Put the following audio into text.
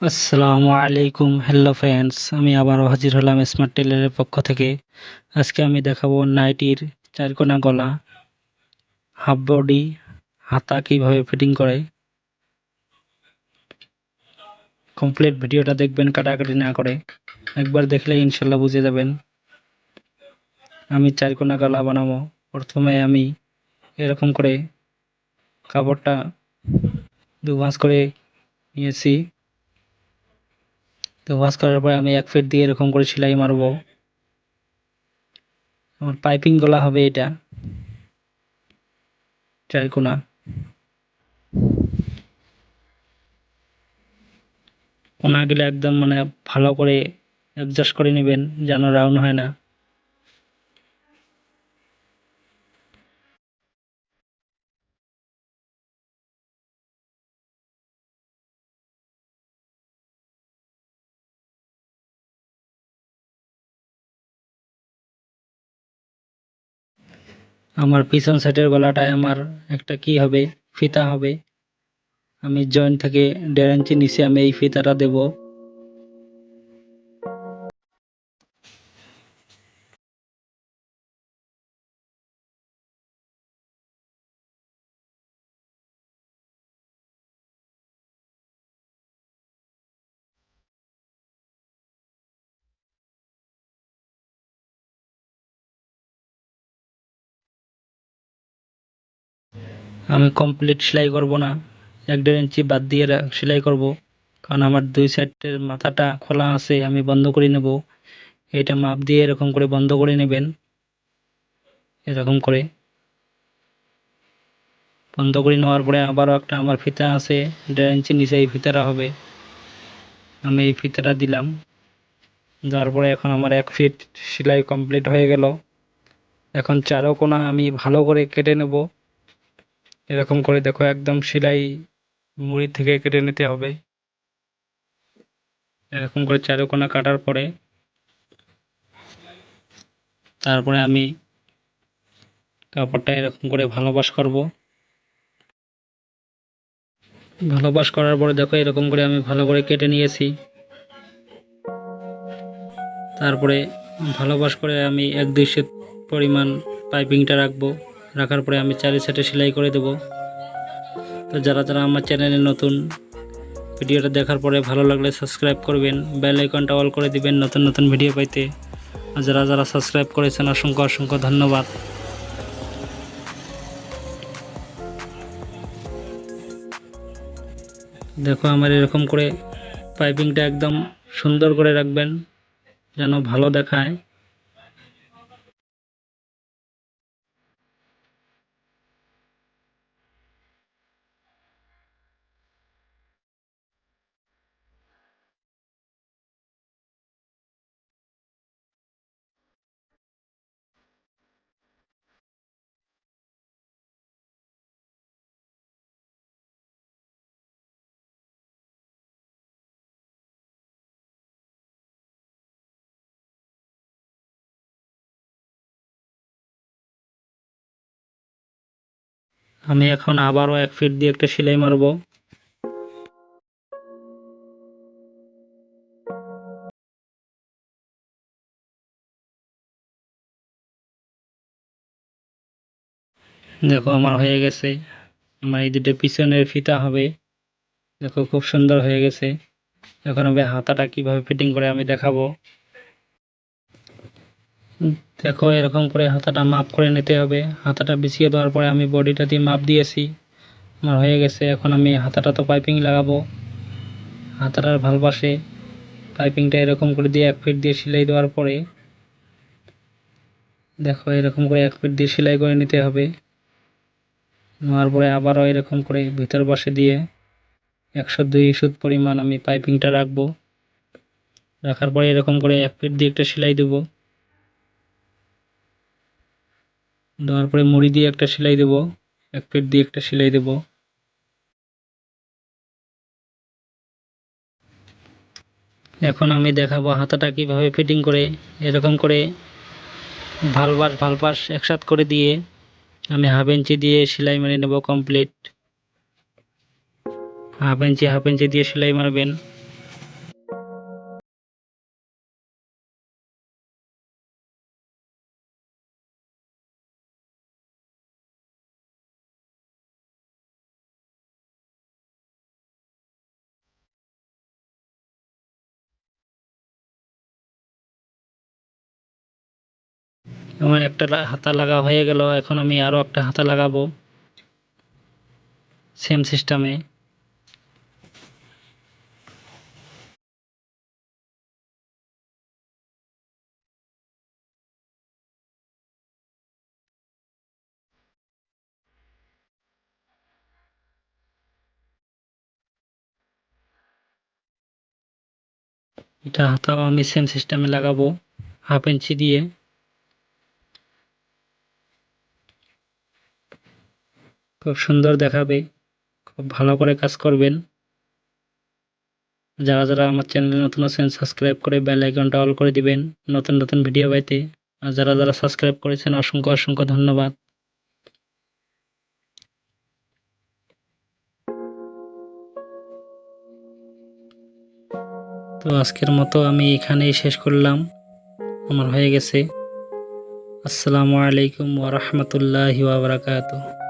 আসসালামু আলাইকুম, hello friends. আমি আবারও হাজির হলাম স্মার্ট টেলারের পক্ষ থেকে। আজকে আমি দেখাবো নাইটির চারকোনা গলা, হাফ বডি, হাতা কিভাবে ফিটিং করে। কমপ্লিট ভিডিওটা দেখবেন, কাটাকাটি না করে। একবার দেখলে ইনশাল্লাহ বুঝে যাবেন। আমি চারকোনা গলা বানাবো। প্রথমে আমি এরকম করে কাপড়টা দুভাঁজ করে নিয়েছি। দুভাঁজ করার পরে আমি 1 ফিট দিয়ে এরকম করে সেলাই মারবো। আমার পাইপিং গলা হবে এটা, চারকোনা। কোনাগুলো একদম ভালো করে অ্যাডজাস্ট করে নেবেন যেন রাউন্ড হয় না। আমার পিছন সাইডের গলাটায় আমার একটা কি হবে, ফিতা হবে। আমি জয়েন্ট থেকে 1.5 ইঞ্চি নিচে আমি এই ফিতাটা দেব। আমি কমপ্লিট সেলাই করব না, 1.5 ইঞ্চি বাদ দিয়ে সেলাই করব। কারণ আমার 2 সাইডের মাথাটা খোলা আছে, আমি বন্ধ করে নেব। এটা মাপ দিয়ে এরকম করে বন্ধ করে নেবেন। এরকম করে বন্ধ করে নেওয়ার পরে আবারও একটা আমার ফিতা আছে 1.5 ইঞ্চি নিচে, এই ফিতাটা হবে। আমি এই ফিতাটা দিলাম। দেওয়ার পরে এখন আমার 1 ফিট সেলাই কমপ্লিট হয়ে গেল। এখন চারো কোনা আমি ভালো করে কেটে নেব। এরকম করে দেখো, একদম সেলাই মুড়ি থেকে কেটে নিতে হবে। এরকম করে চারো কোনা কাটার পরে তারপরে আমি কাপড়টা এরকম করে ভালো করব। ভালো করার পরে দেখো, এরকম করে আমি ভালো করে কেটে নিয়েছি। তারপরে ভালো করে আমি 1-2 সেট পরিমাণ পাইপিংটা রাখবো। রাখার পরে আমি 4 সেটে সেলাই করে দেব। তো যারা যারা আমার চ্যানেলে নতুন, ভিডিওটা দেখার পরে ভালো লাগলে সাবস্ক্রাইব করবেন, বেল আইকনটা অল করে দিবেন নতুন নতুন ভিডিও পাইতে। আর যারা যারা সাবস্ক্রাইব করেছেন অসংখ্য অসংখ্য ধন্যবাদ। দেখো, আমার এরকম করে পাইপিংটা একদম সুন্দর করে রাখবেন যেন ভালো দেখায়। আমি এখন আবারও 1 ফিট দিয়ে একটা সেলাই মারবো। দেখো, আমার হয়ে গেছে। আমার এই দুটো পিছনের ফিতা হবে। দেখো, খুব সুন্দর হয়ে গেছে। এখন আমি হাতাটা কিভাবে ফিটিং করে আমি দেখাবো। দেখো, এরকম করে হাতাটা মাপ করে নিতে হবে। হাতাটা বিছিয়ে দেওয়ার পরে আমি বডিটা দিয়ে মাপ দিয়েছি, আমার হয়ে গেছে। এখন আমি হাতাটা তো পাইপিং লাগাবো। হাতাটার ভালপাশে পাইপিংটা এরকম করে দিয়ে 1 ফিট দিয়ে সেলাই দেওয়ার পরে দেখো, এরকম করে 1 ফিট দিয়ে সেলাই করে নিতে হবে। নেওয়ার পরে আবারও এরকম করে ভিতর পাশে দিয়ে 102 সুত পরিমাণ আমি পাইপিংটা রাখবো। রাখার পরে এরকম করে 1 ফিট দিয়ে একটা সেলাই দেবো। দেওয়ার পরে মুড়ি দিয়ে একটা সেলাই দেবো, 1 ফিট দিয়ে একটা সেলাই দেবো। এখন আমি দেখাবো হাতাটা কিভাবে ফিটিং করে। এরকম করে ভালপাস একসাথে করে দিয়ে আমি 1/2 ইঞ্চি দিয়ে সেলাই মেরে নেব কমপ্লিট। 1/2 ইঞ্চি দিয়ে সেলাই মারবেন। আমার একটা হাতা লাগা হয়ে গেল, এখন আমি আরও একটা হাতা লাগাবো সেম সিস্টেমে। এটা হাতাও আমি সেম সিস্টেমে লাগাবো 1/2 ইঞ্চি দিয়ে। খুব সুন্দর দেখাবে, খুব ভালো করে কাজ করবেন। যারা যারা আমার চ্যানেলে নতুন আছেন সাবস্ক্রাইব করে বেল আইকনটা অল করে দিবেন নতুন নতুন ভিডিও পাইতে। আর যারা যারা সাবস্ক্রাইব করেছেন অসংখ্য অসংখ্য ধন্যবাদ। তো আজকের মতো আমি এখানেই শেষ করলাম, আমার হয়ে গেছে। আসসালামু আলাইকুম ওয়া রাহমাতুল্লাহি ওয়া বারাকাতুহু।